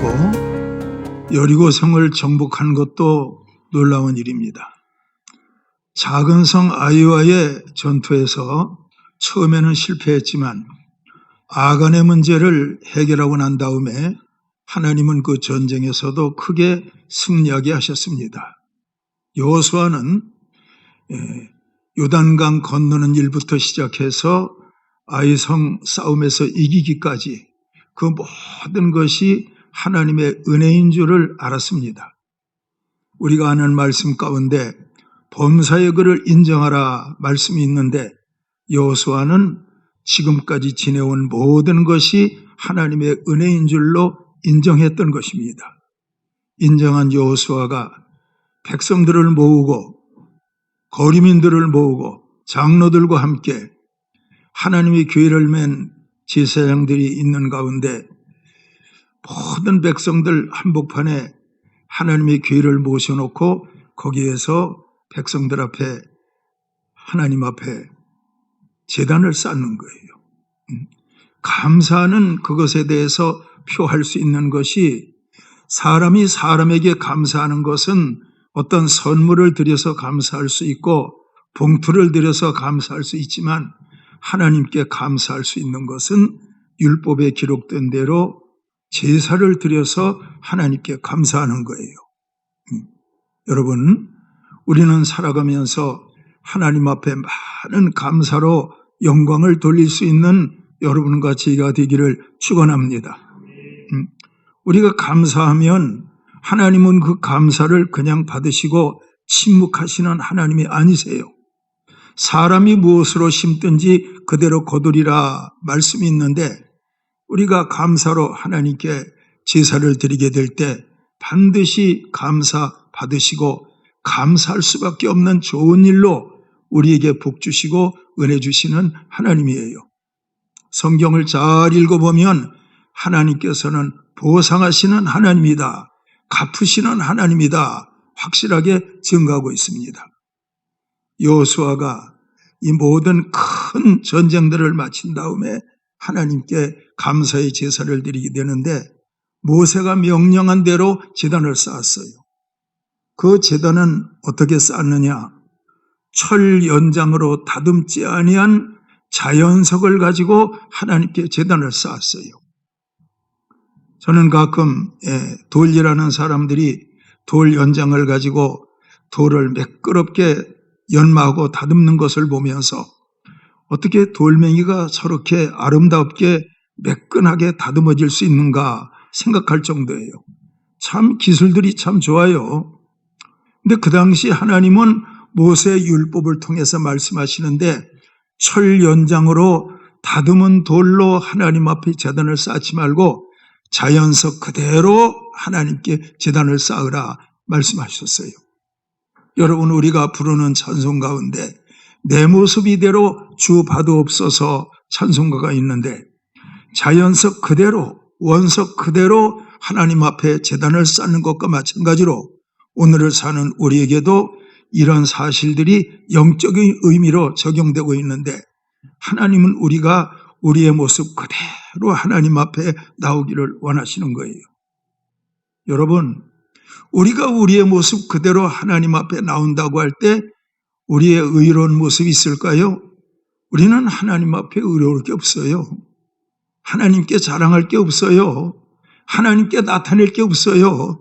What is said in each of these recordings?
하고 여리고성을 정복한 것도 놀라운 일입니다. 작은 성 아이와의 전투에서 처음에는 실패했지만 아간의 문제를 해결하고 난 다음에 하나님은 그 전쟁에서도 크게 승리하게 하셨습니다. 여호수아는 요단강 건너는 일부터 시작해서 아이성 싸움에서 이기기까지 그 모든 것이 하나님의 은혜인 줄을 알았습니다. 우리가 아는 말씀 가운데 범사의 그를 인정하라 말씀이 있는데 여호수아는 지금까지 지내온 모든 것이 하나님의 은혜인 줄로 인정했던 것입니다. 인정한 여호수아가 백성들을 모으고 거류민들을 모으고 장로들과 함께 하나님의 교회를 맨 제사장들이 있는 가운데 모든 백성들 한복판에 하나님의 교회를 모셔놓고 거기에서 백성들 앞에 하나님 앞에 제단을 쌓는 거예요. 감사는 그것에 대해서 표할 수 있는 것이 사람이 사람에게 감사하는 것은 어떤 선물을 드려서 감사할 수 있고 봉투를 드려서 감사할 수 있지만 하나님께 감사할 수 있는 것은 율법에 기록된 대로 제사를 드려서 하나님께 감사하는 거예요. 여러분, 우리는 살아가면서 하나님 앞에 많은 감사로 영광을 돌릴 수 있는 여러분과 제가 되기를 축원합니다. 우리가 감사하면 하나님은 그 감사를 그냥 받으시고 침묵하시는 하나님이 아니세요. 사람이 무엇으로 심든지 그대로 거두리라 말씀이 있는데 우리가 감사로 하나님께 제사를 드리게 될 때 반드시 감사 받으시고 감사할 수밖에 없는 좋은 일로 우리에게 복 주시고 은혜 주시는 하나님이에요. 성경을 잘 읽어보면 하나님께서는 보상하시는 하나님이다, 갚으시는 하나님이다 확실하게 증거하고 있습니다. 여호수아가 이 모든 큰 전쟁들을 마친 다음에 하나님께 감사의 제사를 드리게 되는데 모세가 명령한 대로 제단을 쌓았어요. 그 제단은 어떻게 쌓느냐? 철 연장으로 다듬지 아니한 자연석을 가지고 하나님께 제단을 쌓았어요. 저는 가끔 돌이라는 사람들이 돌 연장을 가지고 돌을 매끄럽게 연마하고 다듬는 것을 보면서 어떻게 돌멩이가 저렇게 아름답게 매끈하게 다듬어질 수 있는가 생각할 정도예요. 참 기술들이 참 좋아요. 근데 그 당시 하나님은 모세의 율법을 통해서 말씀하시는데 철 연장으로 다듬은 돌로 하나님 앞에 제단을 쌓지 말고 자연석 그대로 하나님께 제단을 쌓으라 말씀하셨어요. 여러분, 우리가 부르는 찬송 가운데 내 모습 이대로 주 받으옵소서 찬송가가 있는데 자연석 그대로 원석 그대로 하나님 앞에 제단을 쌓는 것과 마찬가지로 오늘을 사는 우리에게도 이런 사실들이 영적인 의미로 적용되고 있는데 하나님은 우리가 우리의 모습 그대로 하나님 앞에 나오기를 원하시는 거예요. 여러분, 우리가 우리의 모습 그대로 하나님 앞에 나온다고 할 때 우리의 의로운 모습이 있을까요? 우리는 하나님 앞에 의로울 게 없어요. 하나님께 자랑할 게 없어요. 하나님께 나타낼 게 없어요.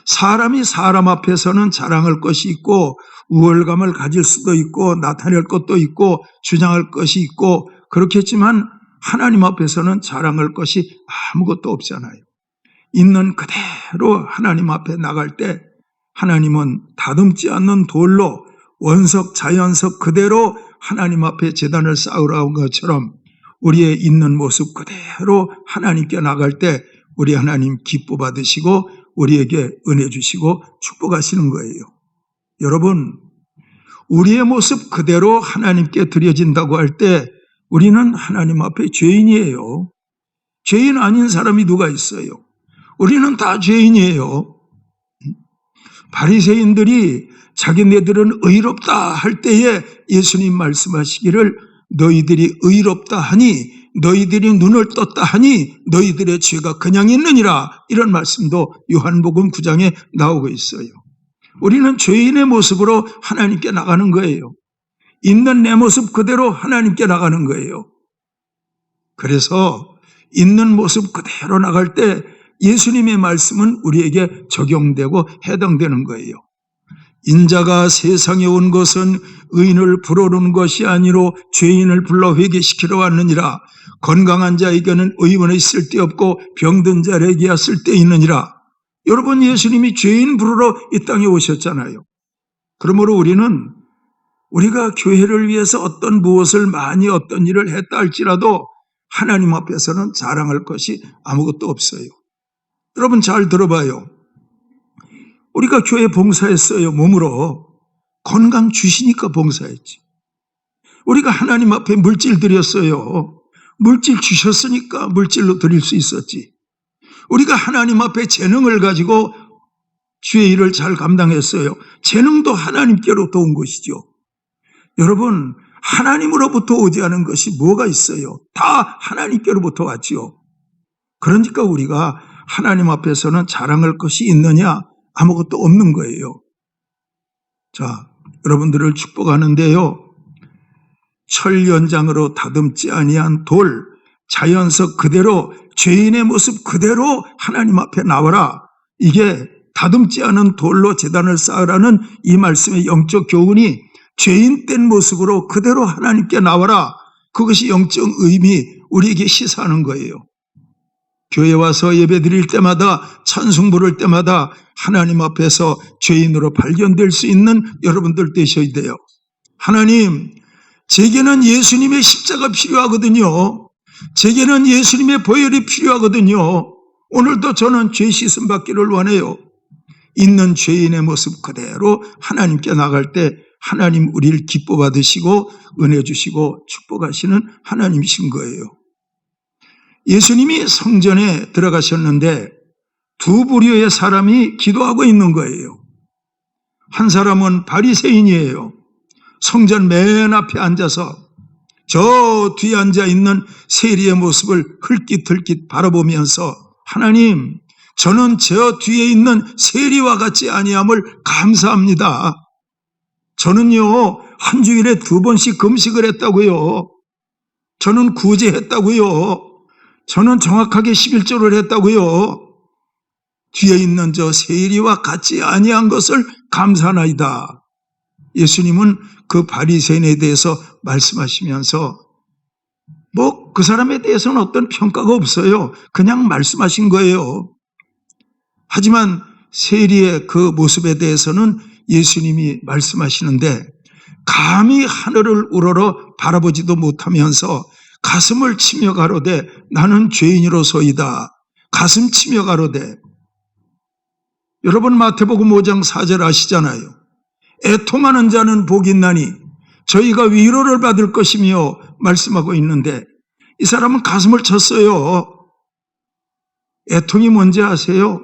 사람이 사람 앞에서는 자랑할 것이 있고 우월감을 가질 수도 있고 나타낼 것도 있고 주장할 것이 있고 그렇겠지만 하나님 앞에서는 자랑할 것이 아무것도 없잖아요. 있는 그대로 하나님 앞에 나갈 때 하나님은 다듬지 않는 돌로 원석 자연석 그대로 하나님 앞에 제단을 쌓으라는 것처럼 우리의 있는 모습 그대로 하나님께 나갈 때 우리 하나님 기뻐 받으시고 우리에게 은혜 주시고 축복하시는 거예요. 여러분, 우리의 모습 그대로 하나님께 드려진다고 할 때 우리는 하나님 앞에 죄인이에요. 죄인 아닌 사람이 누가 있어요? 우리는 다 죄인이에요. 바리새인들이 자기네들은 의롭다 할 때에 예수님 말씀하시기를 너희들이 의롭다 하니 너희들이 눈을 떴다 하니 너희들의 죄가 그냥 있느니라. 이런 말씀도 요한복음 9장에 나오고 있어요. 우리는 죄인의 모습으로 하나님께 나가는 거예요. 있는 내 모습 그대로 하나님께 나가는 거예요. 그래서 있는 모습 그대로 나갈 때 예수님의 말씀은 우리에게 적용되고 해당되는 거예요. 인자가 세상에 온 것은 의인을 부르는 것이 아니로 죄인을 불러 회개시키러 왔느니라. 건강한 자에게는 의원이 쓸데없고 병든 자에게야 쓸데있느니라. 여러분, 예수님이 죄인 부르러 이 땅에 오셨잖아요. 그러므로 우리가 교회를 위해서 무엇을 많이 어떤 일을 했다 할지라도 하나님 앞에서는 자랑할 것이 아무것도 없어요. 여러분 잘 들어봐요. 우리가 교회 봉사했어요. 몸으로. 건강 주시니까 봉사했지. 우리가 하나님 앞에 물질 드렸어요. 물질 주셨으니까 물질로 드릴 수 있었지. 우리가 하나님 앞에 재능을 가지고 주의 일을 잘 감당했어요. 재능도 하나님께로부터 온 것이죠. 여러분, 하나님으로부터 오지 않은 것이 뭐가 있어요? 다 하나님께로부터 왔지요. 그러니까 우리가 하나님 앞에서는 자랑할 것이 있느냐? 아무것도 없는 거예요. 자, 여러분들을 축복하는데요. 철 연장으로 다듬지 아니한 돌, 자연석 그대로 죄인의 모습 그대로 하나님 앞에 나와라. 이게 다듬지 않은 돌로 제단을 쌓으라는 이 말씀의 영적 교훈이 죄인 된 모습으로 그대로 하나님께 나와라. 그것이 영적 의미, 우리에게 시사하는 거예요. 교회 와서 예배 드릴 때마다, 찬송 부를 때마다 하나님 앞에서 죄인으로 발견될 수 있는 여러분들 되셔야 돼요. 하나님, 제게는 예수님의 십자가 필요하거든요. 제게는 예수님의 보혈이 필요하거든요. 오늘도 저는 죄 씻음 받기를 원해요. 있는 죄인의 모습 그대로 하나님께 나갈 때 하나님 우리를 기뻐 받으시고 은혜 주시고 축복하시는 하나님이신 거예요. 예수님이 성전에 들어가셨는데 두 부류의 사람이 기도하고 있는 거예요. 한 사람은 바리새인이에요. 성전 맨 앞에 앉아서 저 뒤에 앉아 있는 세리의 모습을 흘깃흘깃 바라보면서 하나님, 저는 저 뒤에 있는 세리와 같지 아니함을 감사합니다. 저는요, 한 주일에 2번씩 금식을 했다고요. 저는 구제했다고요. 저는 정확하게 11조를 했다고요. 뒤에 있는 저 세리와 같지 아니한 것을 감사하나이다. 예수님은 그 바리새인에 대해서 말씀하시면서 그 사람에 대해서는 어떤 평가가 없어요. 그냥 말씀하신 거예요. 하지만 세리의 그 모습에 대해서는 예수님이 말씀하시는데 감히 하늘을 우러러 바라보지도 못하면서 가슴을 치며 가로되 나는 죄인이로소이다. 가슴 치며 가로되. 여러분 마태복음 5장 4절 아시잖아요. 애통하는 자는 복이 있나니 저희가 위로를 받을 것이며 말씀하고 있는데 이 사람은 가슴을 쳤어요. 애통이 뭔지 아세요?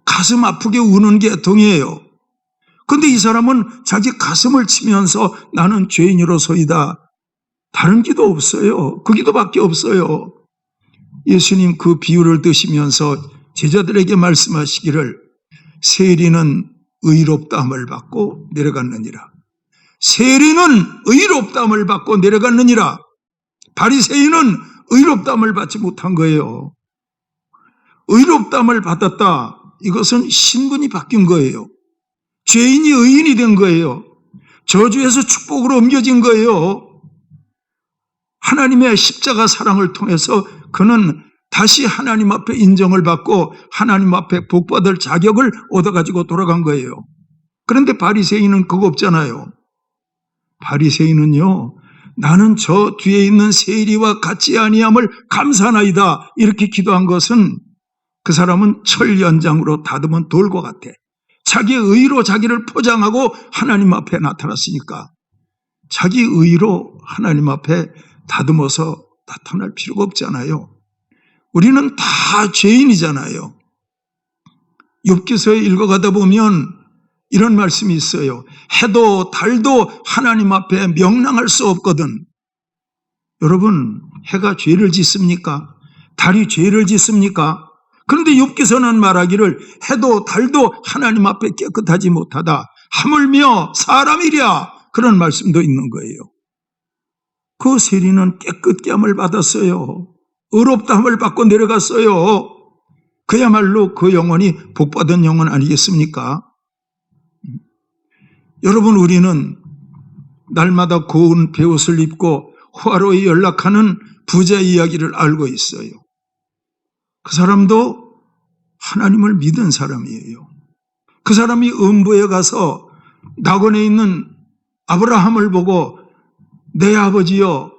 가슴 아프게 우는 게 애통이에요. 근데 이 사람은 자기 가슴을 치면서 나는 죄인이로소이다. 다른 기도 없어요. 그 기도밖에 없어요. 예수님 그 비유를 드시면서 제자들에게 말씀하시기를 세리는 의롭다함을 받고 내려갔느니라. 세리는 의롭다함을 받고 내려갔느니라. 바리새인은 의롭다함을 받지 못한 거예요. 의롭다함을 받았다. 이것은 신분이 바뀐 거예요. 죄인이 의인이 된 거예요. 저주에서 축복으로 옮겨진 거예요. 하나님의 십자가 사랑을 통해서 그는 다시 하나님 앞에 인정을 받고 하나님 앞에 복받을 자격을 얻어가지고 돌아간 거예요. 그런데 바리새인은 그거 없잖아요. 바리새인은요, 나는 저 뒤에 있는 세리와 같지 아니함을 감사하나이다. 이렇게 기도한 것은 그 사람은 철 연장으로 다듬은 돌과 같아. 자기의 의로 자기를 포장하고 하나님 앞에 나타났으니까 자기 의로 하나님 앞에 다듬어서 나타날 필요가 없잖아요. 우리는 다 죄인이잖아요. 욥기서에 읽어가다 보면 이런 말씀이 있어요. 해도 달도 하나님 앞에 명랑할 수 없거든. 여러분, 해가 죄를 짓습니까? 달이 죄를 짓습니까? 그런데 욥기서는 말하기를 해도 달도 하나님 앞에 깨끗하지 못하다. 하물며 사람이랴. 그런 말씀도 있는 거예요. 그 세리는 깨끗게 함을 받았어요. 의롭다함을 받고 내려갔어요. 그야말로 그 영혼이 복받은 영혼 아니겠습니까? 여러분, 우리는 날마다 고운 베옷을 입고 화로에 연락하는 부자 이야기를 알고 있어요. 그 사람도 하나님을 믿은 사람이에요. 그 사람이 음부에 가서 낙원에 있는 아브라함을 보고 내 아버지여,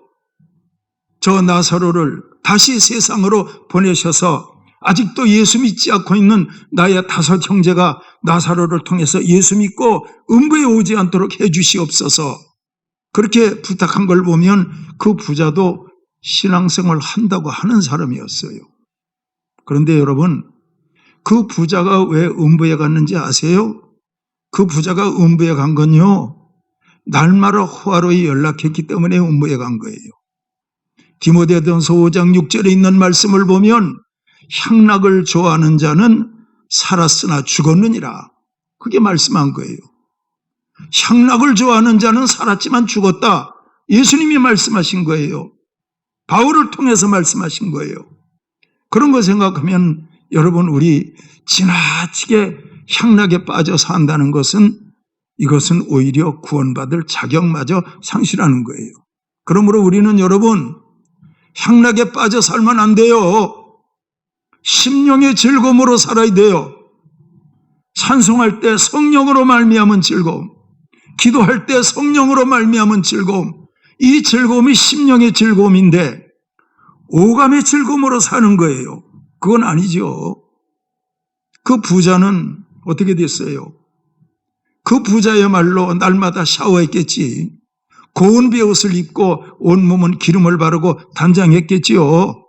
저 나사로를 다시 세상으로 보내셔서 아직도 예수 믿지 않고 있는 나의 5 형제가 나사로를 통해서 예수 믿고 음부에 오지 않도록 해주시옵소서, 그렇게 부탁한 걸 보면 그 부자도 신앙생활을 한다고 하는 사람이었어요. 그런데 여러분, 그 부자가 왜 음부에 갔는지 아세요? 그 부자가 음부에 간 건요, 날마다 화로에 연락했기 때문에 음부에 간 거예요. 디모데전서 5장 6절에 있는 말씀을 보면 향락을 좋아하는 자는 살았으나 죽었느니라, 그게 말씀한 거예요. 향락을 좋아하는 자는 살았지만 죽었다, 예수님이 말씀하신 거예요. 바울을 통해서 말씀하신 거예요. 그런 거 생각하면 여러분, 우리 지나치게 향락에 빠져 산다는 것은, 이것은 오히려 구원받을 자격마저 상실하는 거예요. 그러므로 우리는 여러분, 향락에 빠져 살면 안 돼요. 심령의 즐거움으로 살아야 돼요. 찬송할 때 성령으로 말미암은 즐거움, 기도할 때 성령으로 말미암은 즐거움, 이 즐거움이 심령의 즐거움인데 오감의 즐거움으로 사는 거예요. 그건 아니죠. 그 부자는 어떻게 됐어요? 그 부자야말로 날마다 샤워했겠지. 고운 베옷을 입고 온몸은 기름을 바르고 단장했겠지요.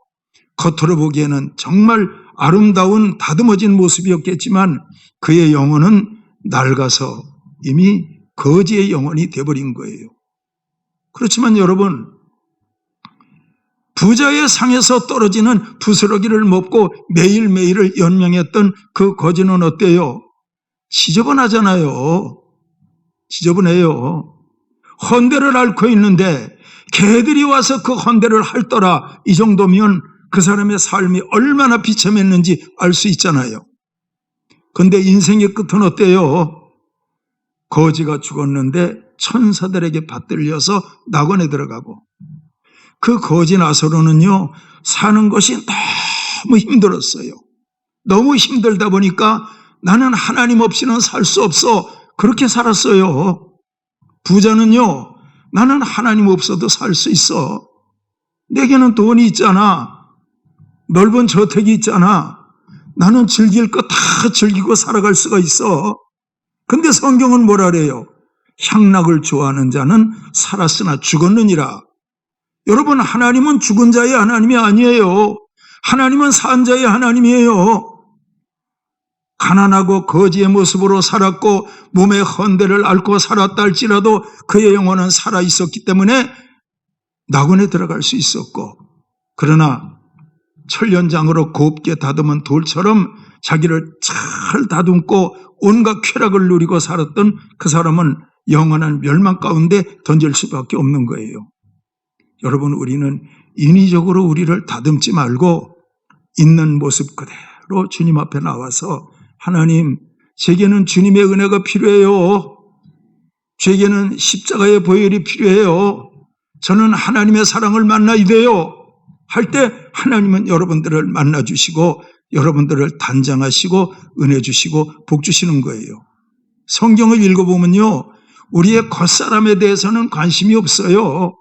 겉으로 보기에는 정말 아름다운 다듬어진 모습이었겠지만 그의 영혼은 낡아서 이미 거지의 영혼이 되어버린 거예요. 그렇지만 여러분, 부자의 상에서 떨어지는 부스러기를 먹고 매일매일을 연명했던 그 거지는 어때요? 지저분하잖아요. 지저분해요. 헌데를 앓고 있는데 개들이 와서 그 헌데를 핥더라, 이 정도면 그 사람의 삶이 얼마나 비참했는지 알 수 있잖아요. 그런데 인생의 끝은 어때요? 거지가 죽었는데 천사들에게 받들려서 낙원에 들어가고, 그 거지 나사로는요, 사는 것이 너무 힘들었어요. 너무 힘들다 보니까 나는 하나님 없이는 살 수 없어, 그렇게 살았어요. 부자는요, 나는 하나님 없어도 살 수 있어. 내게는 돈이 있잖아. 넓은 저택이 있잖아. 나는 즐길 거 다 즐기고 살아갈 수가 있어. 근데 성경은 뭐라 그래요? 향락을 좋아하는 자는 살았으나 죽었느니라. 여러분, 하나님은 죽은 자의 하나님이 아니에요. 하나님은 산 자의 하나님이에요. 가난하고 거지의 모습으로 살았고 몸에 헌데를 앓고 살았다 할지라도 그의 영혼은 살아있었기 때문에 낙원에 들어갈 수 있었고, 그러나 철연장으로 곱게 다듬은 돌처럼 자기를 잘 다듬고 온갖 쾌락을 누리고 살았던 그 사람은 영원한 멸망 가운데 던질 수밖에 없는 거예요. 여러분, 우리는 인위적으로 우리를 다듬지 말고 있는 모습 그대로 주님 앞에 나와서, 하나님, 제게는 주님의 은혜가 필요해요. 제게는 십자가의 보혈이 필요해요. 저는 하나님의 사랑을 만나야 돼요 할 때 하나님은 여러분들을 만나주시고 여러분들을 단장하시고 은혜 주시고 복 주시는 거예요. 성경을 읽어보면요, 우리의 겉사람에 대해서는 관심이 없어요.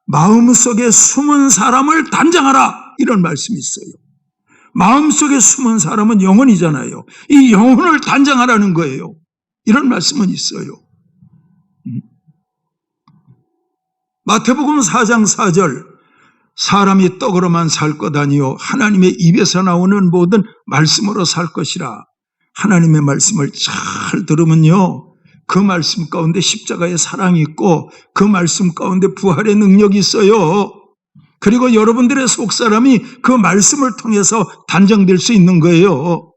마음속에 숨은 사람을 단장하라, 이런 말씀이 있어요. 마음속에 숨은 사람은 영혼이잖아요. 이 영혼을 단장하라는 거예요. 이런 말씀은 있어요. 마태복음 4장 4절, 사람이 떡으로만 살 것 아니요 하나님의 입에서 나오는 모든 말씀으로 살 것이라. 하나님의 말씀을 잘 들으면요, 그 말씀 가운데 십자가의 사랑이 있고 그 말씀 가운데 부활의 능력이 있어요. 그리고 여러분들의 속사람이 그 말씀을 통해서 단정될 수 있는 거예요.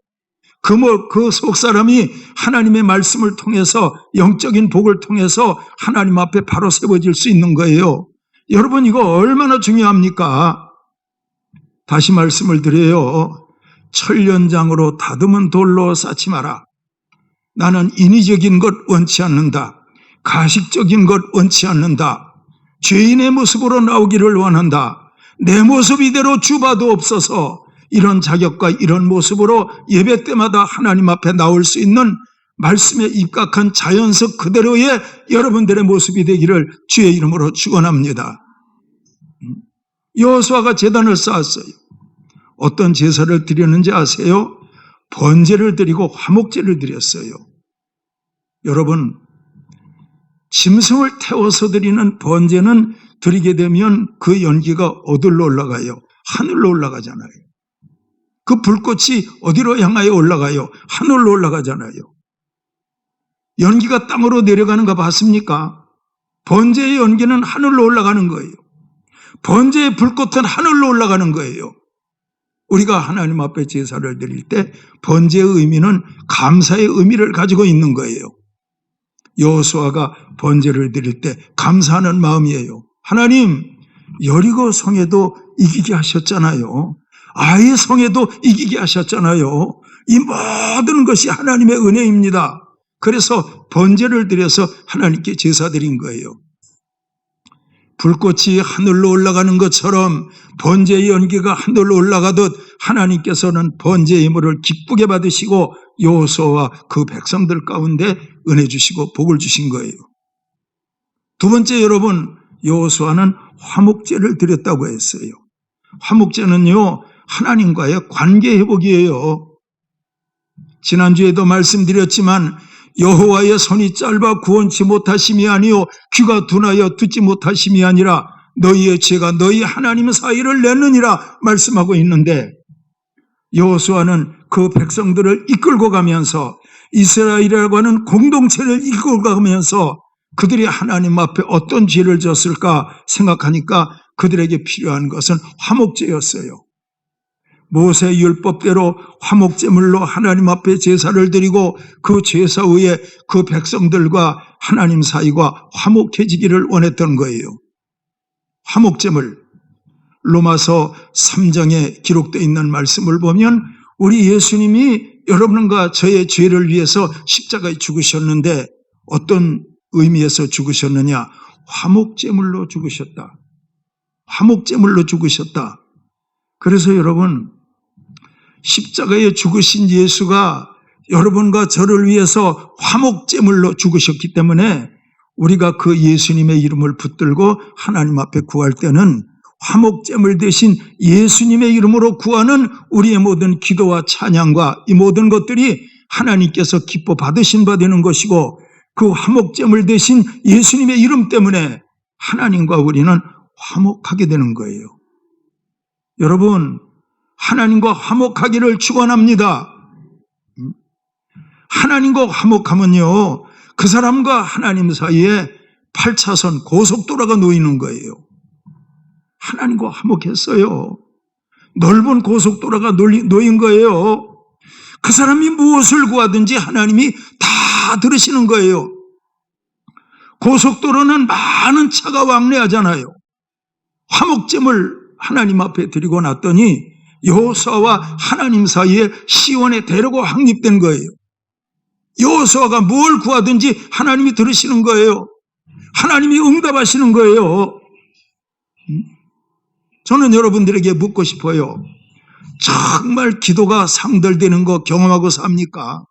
그 속사람이 하나님의 말씀을 통해서 영적인 복을 통해서 하나님 앞에 바로 세워질 수 있는 거예요. 여러분 이거 얼마나 중요합니까? 다시 말씀을 드려요. 철연장으로 다듬은 돌로 쌓지 마라. 나는 인위적인 것 원치 않는다. 가식적인 것 원치 않는다. 죄인의 모습으로 나오기를 원한다. 내 모습 이대로 주봐도 없어서 이런 자격과 이런 모습으로 예배 때마다 하나님 앞에 나올 수 있는 말씀에 입각한 자연석 그대로의 여러분들의 모습이 되기를 주의 이름으로 축원합니다. 여호수아가 제단을 쌓았어요. 어떤 제사를 드렸는지 아세요? 번제를 드리고 화목제를 드렸어요. 여러분, 짐승을 태워서 드리는 번제는 드리게 되면 그 연기가 어디로 올라가요? 하늘로 올라가잖아요. 그 불꽃이 어디로 향하여 올라가요? 하늘로 올라가잖아요. 연기가 땅으로 내려가는 거 봤습니까? 번제의 연기는 하늘로 올라가는 거예요. 번제의 불꽃은 하늘로 올라가는 거예요. 우리가 하나님 앞에 제사를 드릴 때 번제의 의미는 감사의 의미를 가지고 있는 거예요. 여호수아가 번제를 드릴 때 감사하는 마음이에요. 하나님, 여리고 성에도 이기게 하셨잖아요. 아이 성에도 이기게 하셨잖아요. 이 모든 것이 하나님의 은혜입니다. 그래서 번제를 드려서 하나님께 제사 드린 거예요. 불꽃이 하늘로 올라가는 것처럼 번제의 연기가 하늘로 올라가듯 하나님께서는 번제의 예물을 기쁘게 받으시고 여호수아와 그 백성들 가운데 은혜 주시고 복을 주신 거예요. 두 번째, 여러분, 여호수아는 화목제를 드렸다고 했어요. 화목제는요, 하나님과의 관계 회복이에요. 지난주에도 말씀드렸지만 여호와의 손이 짧아 구원치 못하심이 아니요 귀가 둔하여 듣지 못하심이 아니라 너희의 죄가 너희 하나님 사이를 냈느니라 말씀하고 있는데, 여호수아는 그 백성들을 이끌고 가면서 이스라엘이라고 하는 공동체를 이끌고 가면서 그들이 하나님 앞에 어떤 죄를 졌을까 생각하니까 그들에게 필요한 것은 화목제였어요. 모세 율법대로 화목제물로 하나님 앞에 제사를 드리고 그 제사 후에 그 백성들과 하나님 사이가 화목해지기를 원했던 거예요. 화목제물, 로마서 3장에 기록되어 있는 말씀을 보면 우리 예수님이 여러분과 저의 죄를 위해서 십자가에 죽으셨는데 어떤 의미에서 죽으셨느냐? 화목제물로 죽으셨다. 화목제물로 죽으셨다. 그래서 여러분, 십자가에 죽으신 예수가 여러분과 저를 위해서 화목제물로 죽으셨기 때문에 우리가 그 예수님의 이름을 붙들고 하나님 앞에 구할 때는 화목제물 대신 예수님의 이름으로 구하는 우리의 모든 기도와 찬양과 이 모든 것들이 하나님께서 기뻐 받으신 바 되는 것이고, 그 화목제물 대신 예수님의 이름 때문에 하나님과 우리는 화목하게 되는 거예요. 여러분, 하나님과 화목하기를 축원합니다. 하나님과 화목하면요, 그 사람과 하나님 사이에 8차선 고속도로가 놓이는 거예요. 하나님과 화목했어요. 넓은 고속도로가 놓인 거예요. 그 사람이 무엇을 구하든지 하나님이 다 들으시는 거예요. 고속도로는 많은 차가 왕래하잖아요. 화목제물 하나님 앞에 드리고 났더니 여호수아와 하나님 사이에 시온의 대로가 확립된 거예요. 여호수아가 뭘 구하든지 하나님이 들으시는 거예요. 하나님이 응답하시는 거예요. 저는 여러분들에게 묻고 싶어요. 정말 기도가 상달되는 거 경험하고 삽니까?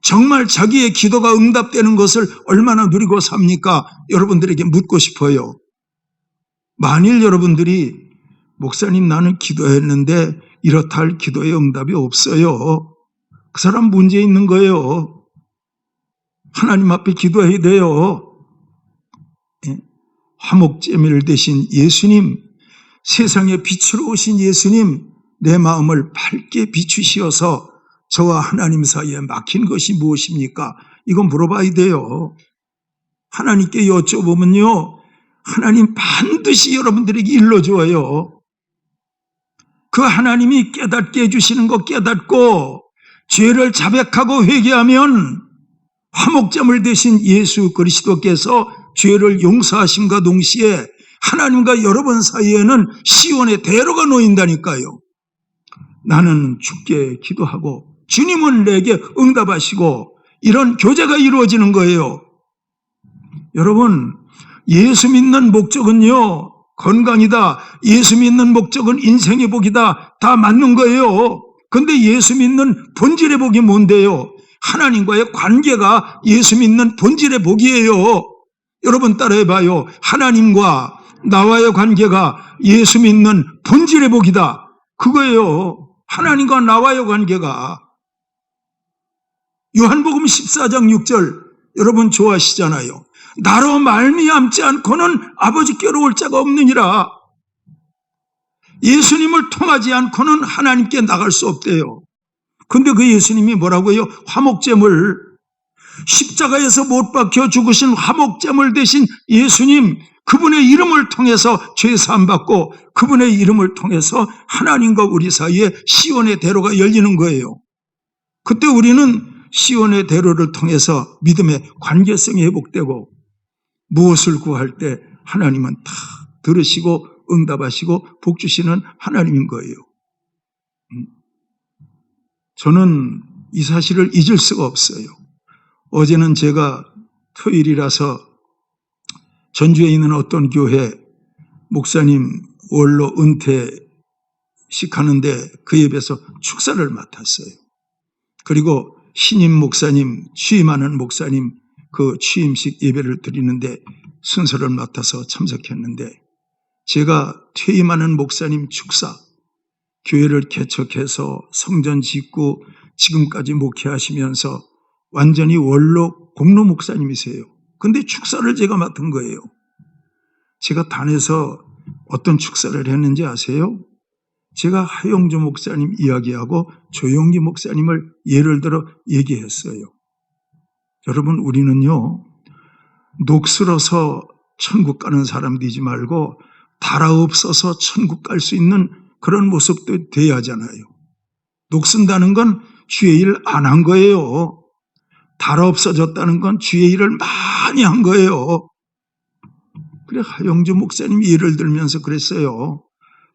정말 자기의 기도가 응답되는 것을 얼마나 누리고 삽니까? 여러분들에게 묻고 싶어요. 만일 여러분들이 목사님 나는 기도했는데 이렇다 할 기도의 응답이 없어요. 그 사람 문제 있는 거예요. 하나님 앞에 기도해야 돼요. 화목제물 대신 예수님, 세상에 빛으로 오신 예수님, 내 마음을 밝게 비추시어서 저와 하나님 사이에 막힌 것이 무엇입니까? 이거 물어봐야 돼요. 하나님께 여쭤보면요, 하나님 반드시 여러분들에게 일러줘요. 그 하나님이 깨닫게 해주시는 거 깨닫고 죄를 자백하고 회개하면 화목제물 대신 예수 그리스도께서 죄를 용서하심과 동시에 하나님과 여러분 사이에는 시온의 대로가 놓인다니까요. 나는 주께 기도하고 주님은 내게 응답하시고 이런 교제가 이루어지는 거예요. 여러분, 예수 믿는 목적은요, 건강이다. 예수 믿는 목적은 인생의 복이다. 다 맞는 거예요. 근데 예수 믿는 본질의 복이 뭔데요? 하나님과의 관계가 예수 믿는 본질의 복이에요. 여러분 따라해봐요. 하나님과 나와의 관계가 예수 믿는 본질의 복이다. 그거예요. 하나님과 나와의 관계가. 요한복음 14장 6절 여러분 좋아하시잖아요. 나로 말미암지 않고는 아버지께로 올 자가 없느니라. 예수님을 통하지 않고는 하나님께 나갈 수 없대요. 근데 그 예수님이 뭐라고요? 화목제물, 십자가에서 못 박혀 죽으신 화목제물 대신 예수님, 그분의 이름을 통해서 죄 사함 받고 그분의 이름을 통해서 하나님과 우리 사이에 시온의 대로가 열리는 거예요. 그때 우리는 시온의 대로를 통해서 믿음의 관계성이 회복되고 무엇을 구할 때 하나님은 다 들으시고 응답하시고 복 주시는 하나님인 거예요. 저는 이 사실을 잊을 수가 없어요. 어제는 제가 토요일이라서 전주에 있는 어떤 교회 목사님 원로 은퇴식 하는데 그 예배에서 축사를 맡았어요. 그리고 신임 목사님, 취임하는 목사님 그 취임식 예배를 드리는데 순서를 맡아서 참석했는데 제가 퇴임하는 목사님 축사, 교회를 개척해서 성전 짓고 지금까지 목회하시면서 완전히 원로 공로 목사님이세요. 근데 축사를 제가 맡은 거예요. 제가 단에서 어떤 축사를 했는지 아세요? 제가 하영조 목사님 이야기하고 조용기 목사님을 예를 들어 얘기했어요. 여러분, 우리는요, 녹슬어서 천국 가는 사람들이지 말고 달아없어서 천국 갈 수 있는 그런 모습도 돼야 하잖아요. 녹슨다는 건 주의 일 안 한 거예요. 달아없어졌다는 건 주의 일을 많이 한 거예요. 그래, 하영조 목사님이 예를 들면서 그랬어요.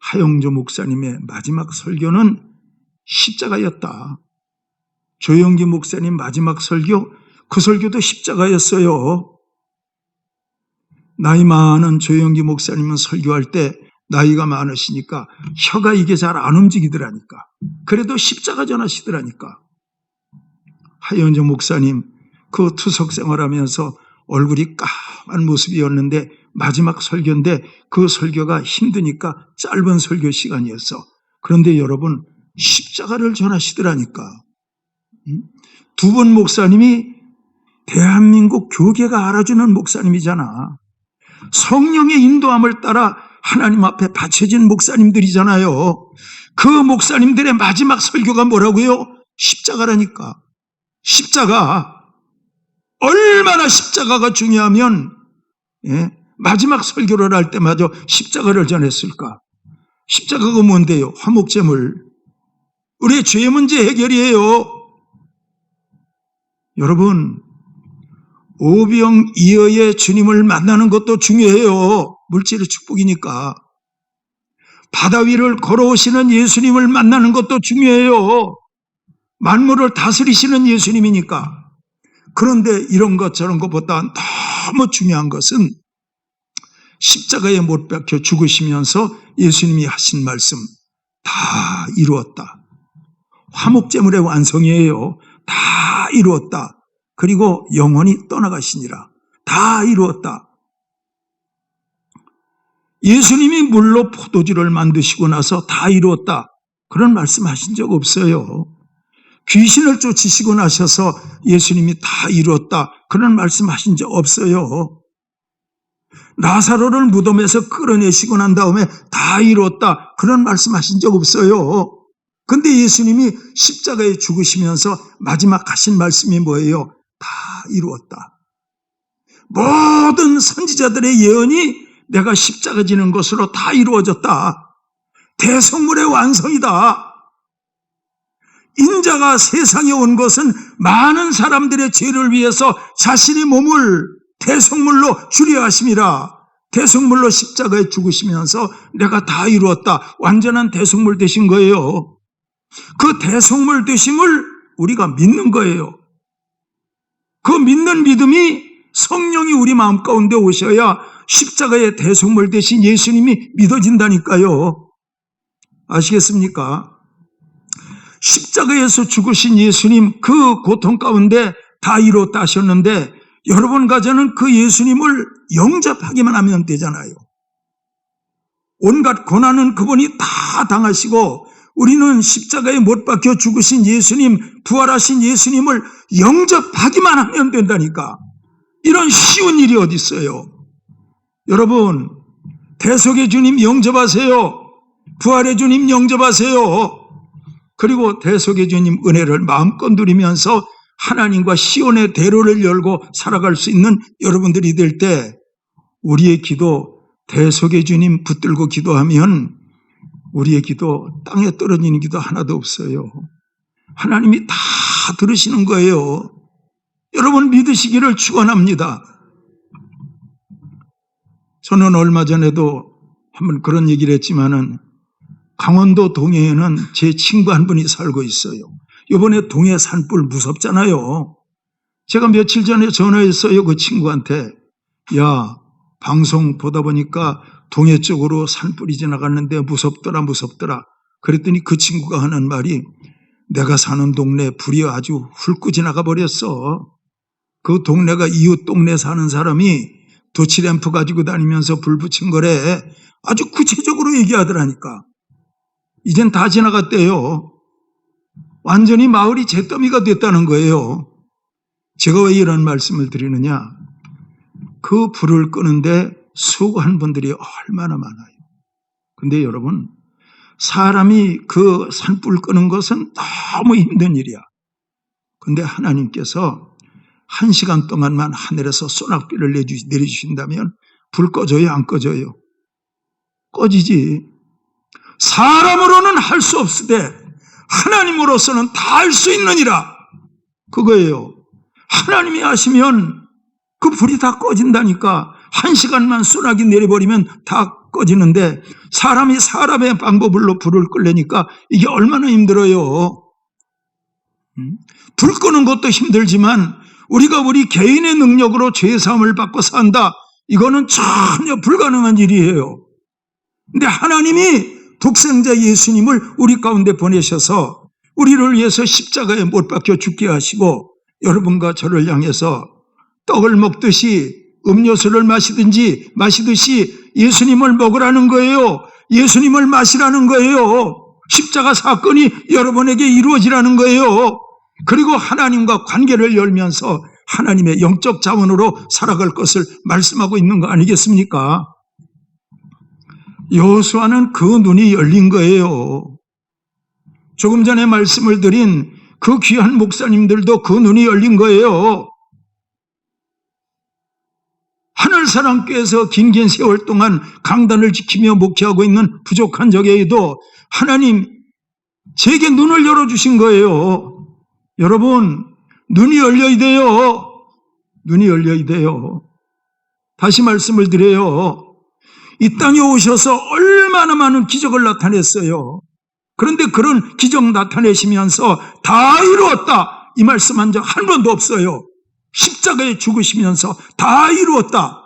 하영조 목사님의 마지막 설교는 십자가였다. 조영기 목사님 마지막 설교, 그 설교도 십자가였어요. 나이 많은 조영기 목사님은 설교할 때 나이가 많으시니까 혀가 이게 잘 안 움직이더라니까. 그래도 십자가 전하시더라니까. 하영조 목사님 그 투석 생활하면서 얼굴이 까만 모습이었는데 마지막 설교인데 그 설교가 힘드니까 짧은 설교 시간이었어. 그런데 여러분 십자가를 전하시더라니까. 두 분 목사님이 대한민국 교계가 알아주는 목사님이잖아. 성령의 인도함을 따라 하나님 앞에 바쳐진 목사님들이잖아요. 그 목사님들의 마지막 설교가 뭐라고요? 십자가라니까. 십자가. 얼마나 십자가가 중요하면 마지막 설교를 할 때마저 십자가를 전했을까? 십자가가 뭔데요? 화목제물. 우리의 죄 문제 해결이에요. 여러분, 오병이어의 주님을 만나는 것도 중요해요. 물질의 축복이니까. 바다 위를 걸어오시는 예수님을 만나는 것도 중요해요. 만물을 다스리시는 예수님이니까. 그런데 이런 것 저런 것보다 너무 중요한 것은 십자가에 못 박혀 죽으시면서 예수님이 하신 말씀 다 이루었다. 화목제물의 완성이에요. 다 이루었다. 그리고 영원히 떠나가시니라. 다 이루었다. 예수님이 물로 포도주를 만드시고 나서 다 이루었다. 그런 말씀 하신 적 없어요. 귀신을 쫓으시고 나셔서 예수님이 다 이루었다. 그런 말씀 하신 적 없어요. 나사로를 무덤에서 끌어내시고 난 다음에 다 이루었다. 그런 말씀 하신 적 없어요. 근데 예수님이 십자가에 죽으시면서 마지막 하신 말씀이 뭐예요? 다 이루었다. 모든 선지자들의 예언이 내가 십자가 지는 것으로 다 이루어졌다. 대성물의 완성이다. 인자가 세상에 온 것은 많은 사람들의 죄를 위해서 자신의 몸을 대성물로 주려 하심이라. 대성물로 십자가에 죽으시면서 내가 다 이루었다. 완전한 대성물 되신 거예요. 그 대성물 되심을 우리가 믿는 거예요. 그 믿는 믿음이 성령이 우리 마음 가운데 오셔야 십자가의 대성물 되신 예수님이 믿어진다니까요. 아시겠습니까? 십자가에서 죽으신 예수님, 그 고통 가운데 다 이뤘다 하셨는데 여러분과 저는 그 예수님을 영접하기만 하면 되잖아요. 온갖 고난은 그분이 다 당하시고 우리는 십자가에 못 박혀 죽으신 예수님, 부활하신 예수님을 영접하기만 하면 된다니까. 이런 쉬운 일이 어디 있어요? 여러분, 대속의 주님 영접하세요. 부활의 주님 영접하세요. 그리고 대속의 주님 은혜를 마음껏 누리면서 하나님과 시온의 대로를 열고 살아갈 수 있는 여러분들이 될 때 우리의 기도, 대속의 주님 붙들고 기도하면 우리의 기도, 땅에 떨어지는 기도 하나도 없어요. 하나님이 다 들으시는 거예요. 여러분 믿으시기를 축원합니다. 저는 얼마 전에도 한번 그런 얘기를 했지만은 강원도 동해에는 제 친구 한 분이 살고 있어요. 이번에 동해 산불 무섭잖아요. 제가 며칠 전에 전화했어요. 그 친구한테. 야, 방송 보다 보니까 동해 쪽으로 산불이 지나갔는데 무섭더라. 그랬더니 그 친구가 하는 말이 내가 사는 동네 불이 아주 훑고 지나가 버렸어. 그 동네가 이웃 동네 사는 사람이 도치램프 가지고 다니면서 불 붙인 거래. 아주 구체적으로 얘기하더라니까. 이젠 다 지나갔대요. 완전히 마을이 잿더미가 됐다는 거예요. 제가 왜 이런 말씀을 드리느냐? 그 불을 끄는데 수고한 분들이 얼마나 많아요. 근데 여러분, 사람이 그 산불 끄는 것은 너무 힘든 일이야. 근데 하나님께서 1시간 동안만 하늘에서 소낙비를 내려주신다면 불 꺼져요, 안 꺼져요? 꺼지지. 사람으로는 할 수 없으되 하나님으로서는 다 할 수 있느니라. 그거예요. 하나님이 하시면 그 불이 다 꺼진다니까. 1시간만 소나기 내려버리면 다 꺼지는데 사람이 사람의 방법으로 불을 끌려니까 이게 얼마나 힘들어요. 불 끄는 것도 힘들지만 우리가 우리 개인의 능력으로 죄사함을 받고 산다. 이거는 전혀 불가능한 일이에요. 근데 하나님이 독생자 예수님을 우리 가운데 보내셔서 우리를 위해서 십자가에 못 박혀 죽게 하시고 여러분과 저를 향해서 떡을 먹듯이 음료수를 마시듯이 예수님을 먹으라는 거예요. 예수님을 마시라는 거예요. 십자가 사건이 여러분에게 이루어지라는 거예요. 그리고 하나님과 관계를 열면서 하나님의 영적 자원으로 살아갈 것을 말씀하고 있는 거 아니겠습니까? 여호수아는 그 눈이 열린 거예요. 조금 전에 말씀을 드린 그 귀한 목사님들도 그 눈이 열린 거예요. 하늘사랑교회에서 긴 세월 동안 강단을 지키며 목회하고 있는 부족한 적에도 하나님 제게 눈을 열어주신 거예요. 여러분, 눈이 열려야 돼요. 눈이 열려야 돼요. 다시 말씀을 드려요. 이 땅에 오셔서 얼마나 많은 기적을 나타냈어요. 그런데 그런 기적 나타내시면서 다 이루었다, 이 말씀한 적 한 번도 없어요. 십자가에 죽으시면서 다 이루었다.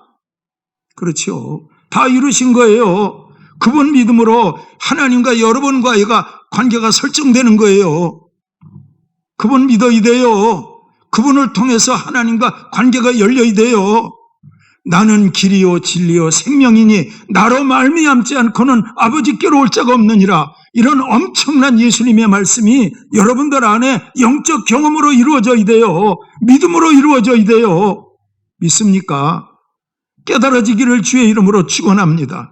그렇죠. 다 이루신 거예요. 그분 믿음으로 하나님과 여러분과의 관계가 설정되는 거예요. 그분 믿어야 돼요. 그분을 통해서 하나님과 관계가 열려야 돼요. 나는 길이요 진리요 생명이니 나로 말미암지 않고는 아버지께로 올 자가 없느니라. 이런 엄청난 예수님의 말씀이 여러분들 안에 영적 경험으로 이루어져야 돼요. 믿음으로 이루어져야 돼요. 믿습니까? 깨달아지기를 주의 이름으로 축원합니다.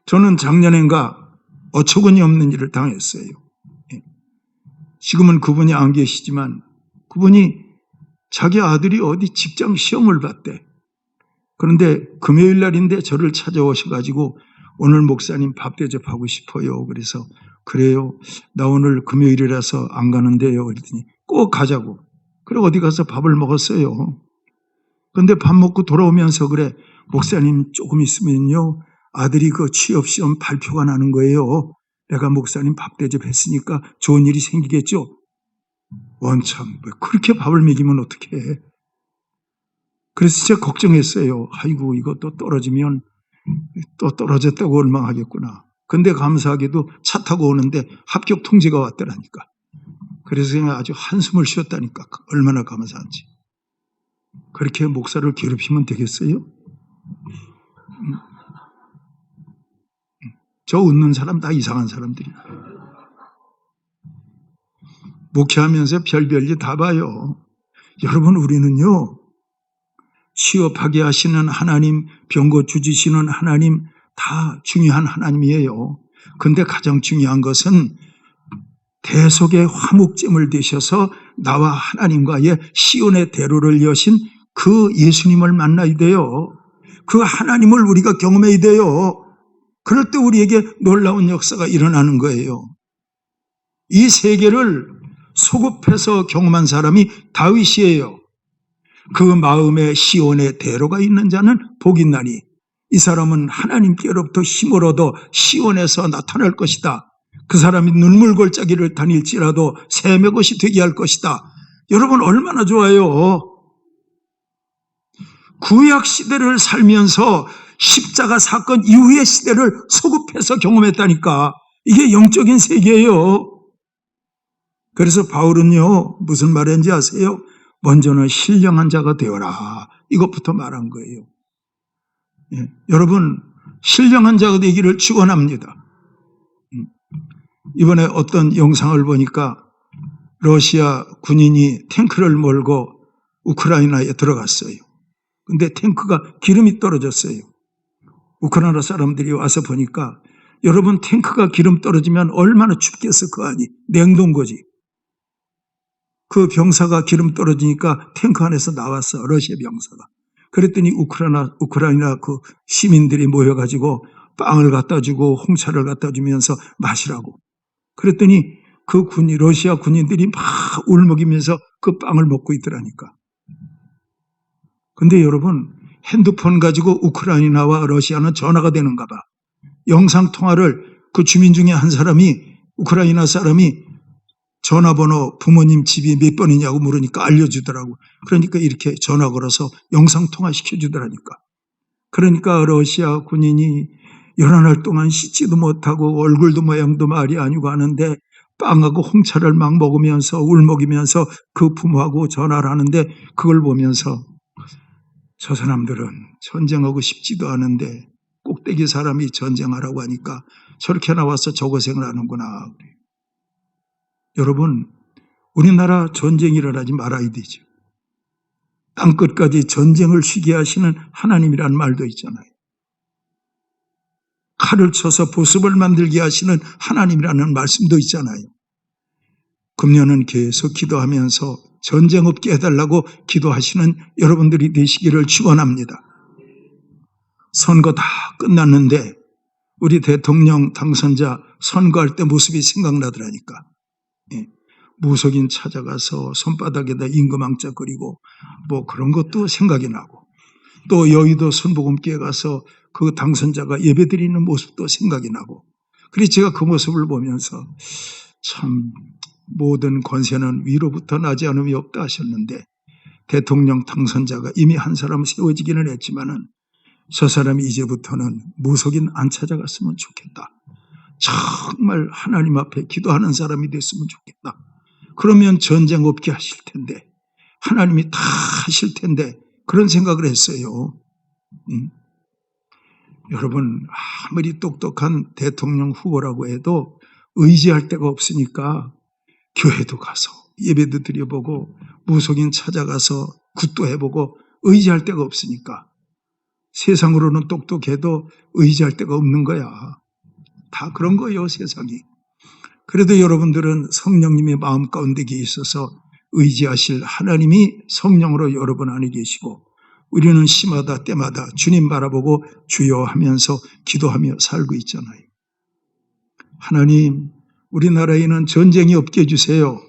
저는 작년엔가 어처구니 없는 일을 당했어요. 지금은 그분이 안 계시지만 그분이 자기 아들이 어디 직장 시험을 봤대. 그런데 금요일 날인데 저를 찾아오셔가지고 오늘 목사님 밥 대접하고 싶어요. 그래서 그래요. 나 오늘 금요일이라서 안 가는데요. 그랬더니 꼭 가자고. 그래 어디 가서 밥을 먹었어요. 그런데 밥 먹고 돌아오면서 그래 목사님 조금 있으면요 아들이 그 취업시험 발표가 나는 거예요. 내가 목사님 밥 대접했으니까 좋은 일이 생기겠죠. 원참 그렇게 밥을 먹이면 어떡해. 그래서 진짜 걱정했어요. 아이고 이거 또 떨어지면 또 떨어졌다고 원망하겠구나. 근데 감사하게도 차 타고 오는데 합격 통지가 왔더라니까. 그래서 그냥 아주 한숨을 쉬었다니까. 얼마나 감사한지. 그렇게 목사를 괴롭히면 되겠어요? 저 웃는 사람 다 이상한 사람들이에요. 목회하면서 별별 일 다 봐요. 여러분 우리는요. 취업하게 하시는 하나님, 병고 주지시는 하나님 다 중요한 하나님이에요. 그런데 가장 중요한 것은 대속의 화목제물 되셔서 나와 하나님과의 시온의 대로를 여신 그 예수님을 만나야 돼요. 그 하나님을 우리가 경험해야 돼요. 그럴 때 우리에게 놀라운 역사가 일어나는 거예요. 이 세계를 소급해서 경험한 사람이 다윗이에요. 그 마음에 시온의 대로가 있는 자는 복이 있나니 이 사람은 하나님께로부터 힘을 얻어 시온에서 나타날 것이다. 그 사람이 눈물골짜기를 다닐지라도 샘의 것이 되게 할 것이다. 여러분 얼마나 좋아요. 구약 시대를 살면서 십자가 사건 이후의 시대를 소급해서 경험했다니까. 이게 영적인 세계예요. 그래서 바울은요 무슨 말인지 아세요? 먼저는 신령한 자가 되어라. 이것부터 말한 거예요. 예, 여러분 신령한 자가 되기를 축원합니다. 이번에 어떤 영상을 보니까 러시아 군인이 탱크를 몰고 우크라이나에 들어갔어요. 근데 탱크가 기름이 떨어졌어요. 우크라이나 사람들이 와서 보니까 여러분 탱크가 기름 떨어지면 얼마나 춥겠어. 그 안이 냉동고지. 그 병사가 기름 떨어지니까 탱크 안에서 나왔어. 러시아 병사가. 그랬더니 우크라이나 그 시민들이 모여가지고 빵을 갖다 주고 홍차를 갖다 주면서 마시라고. 그랬더니 그 러시아 군인들이 막 울먹이면서 그 빵을 먹고 있더라니까. 근데 여러분 핸드폰 가지고 우크라이나와 러시아는 전화가 되는가 봐. 영상통화를 그 주민 중에 한 사람이 우크라이나 사람이 전화번호 부모님 집이 몇 번이냐고 물으니까 알려주더라고. 그러니까 이렇게 전화 걸어서 영상통화 시켜주더라니까. 그러니까 러시아 군인이 여러 날 동안 씻지도 못하고 얼굴도 모양도 말이 아니고 하는데 빵하고 홍차를 막 먹으면서 울먹이면서 그 부모하고 전화를 하는데 그걸 보면서 저 사람들은 전쟁하고 싶지도 않은데 꼭대기 사람이 전쟁하라고 하니까 저렇게 나와서 저 고생을 하는구나. 여러분 우리나라 전쟁이 일어나지 말아야 되죠. 땅끝까지 전쟁을 쉬게 하시는 하나님이라는 말도 있잖아요. 칼을 쳐서 보습을 만들게 하시는 하나님이라는 말씀도 있잖아요. 금년은 계속 기도하면서 전쟁 없게 해달라고 기도하시는 여러분들이 되시기를 축원합니다. 선거 다 끝났는데 우리 대통령 당선자 선거할 때 모습이 생각나더라니까. 무속인 찾아가서 손바닥에다 임금왕자 그리고 뭐 그런 것도 생각이 나고 또 여의도 순복음교회 가서 그 당선자가 예배드리는 모습도 생각이 나고 그래서 제가 그 모습을 보면서 참 모든 권세는 위로부터 나지 않음이 없다 하셨는데 대통령 당선자가 이미 한 사람 세워지기는 했지만은 저 사람이 이제부터는 무속인 안 찾아갔으면 좋겠다. 정말 하나님 앞에 기도하는 사람이 됐으면 좋겠다. 그러면 전쟁 없게 하실 텐데 하나님이 다 하실 텐데 그런 생각을 했어요. 여러분 아무리 똑똑한 대통령 후보라고 해도 의지할 데가 없으니까 교회도 가서 예배도 드려보고 무속인 찾아가서 굿도 해보고 의지할 데가 없으니까 세상으로는 똑똑해도 의지할 데가 없는 거야. 다 그런 거예요 세상이. 그래도 여러분들은 성령님의 마음 가운데 있어서 의지하실 하나님이 성령으로 여러분 안에 계시고 우리는 시마다 때마다 주님 바라보고 주여 하면서 기도하며 살고 있잖아요. 하나님, 우리나라에는 전쟁이 없게 해주세요.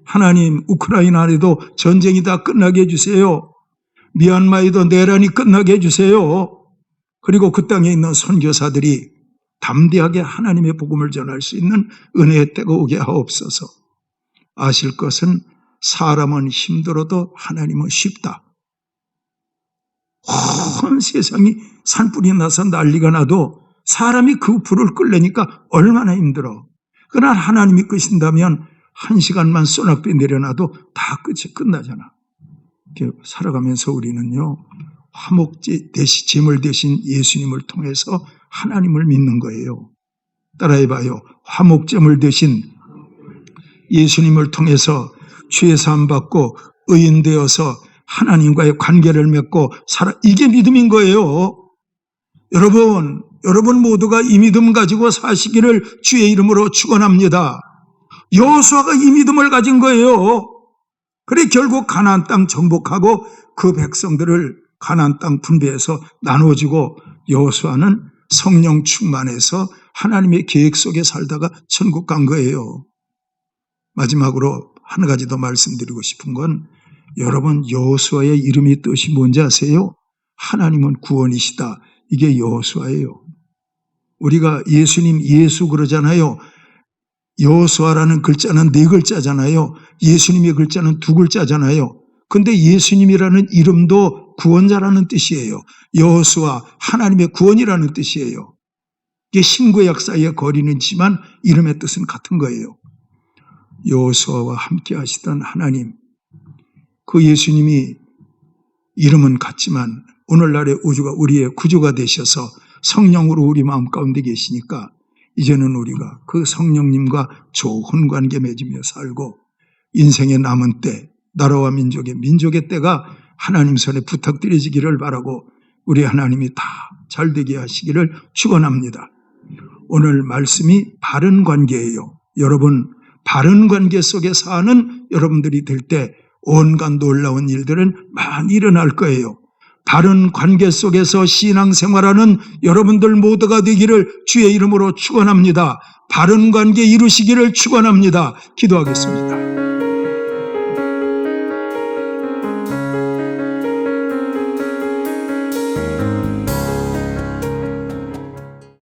하나님, 우크라이나에도 전쟁이 다 끝나게 해주세요. 미얀마에도 내란이 끝나게 해주세요. 그리고 그 땅에 있는 선교사들이 담대하게 하나님의 복음을 전할 수 있는 은혜의 때가 오게 하옵소서. 아실 것은 사람은 힘들어도 하나님은 쉽다. 온 세상이 산불이 나서 난리가 나도 사람이 그 불을 끌려니까 얼마나 힘들어. 그러나 하나님이 끄신다면 1시간만 소낙비 내려놔도 다 끝이 끝나잖아. 살아가면서 우리는요, 화목제 대신 제물 대신 예수님을 통해서 하나님을 믿는 거예요. 따라해봐요. 화목제물 대신 예수님을 통해서 죄 사함 받고 의인 되어서 하나님과의 관계를 맺고 이게 믿음인 거예요. 여러분 모두가 이 믿음 가지고 사시기를 주의 이름으로 축원합니다. 여호수아가 이 믿음을 가진 거예요. 그래 결국 가나안 땅 정복하고 그 백성들을 가나안 땅 분배해서 나눠주고 여호수아는 성령 충만해서 하나님의 계획 속에 살다가 천국 간 거예요. 마지막으로 한 가지 더 말씀드리고 싶은 건 여러분 여호수아의 이름이 뜻이 뭔지 아세요? 하나님은 구원이시다. 이게 여호수아예요. 우리가 예수님 예수 그러잖아요. 여호수아라는 글자는 4글자잖아요. 예수님의 글자는 2글자잖아요. 근데 예수님이라는 이름도 구원자라는 뜻이에요. 여호수아, 하나님의 구원이라는 뜻이에요. 이게 신구약 사이의 거리는 있지만 이름의 뜻은 같은 거예요. 여호수아와 함께 하시던 하나님, 그 예수님이 이름은 같지만 오늘날의 우주가 우리의 구주가 되셔서 성령으로 우리 마음 가운데 계시니까 이제는 우리가 그 성령님과 좋은 관계 맺으며 살고 인생의 남은 때, 나라와 민족의 때가 하나님 손에 부탁드려지기를 바라고 우리 하나님이 다 잘되게 하시기를 축원합니다. 오늘 말씀이 바른 관계예요. 여러분, 바른 관계 속에 사는 여러분들이 될 때 온갖 놀라운 일들은 많이 일어날 거예요. 바른 관계 속에서 신앙생활하는 여러분들 모두가 되기를 주의 이름으로 축원합니다. 바른 관계 이루시기를 축원합니다. 기도하겠습니다.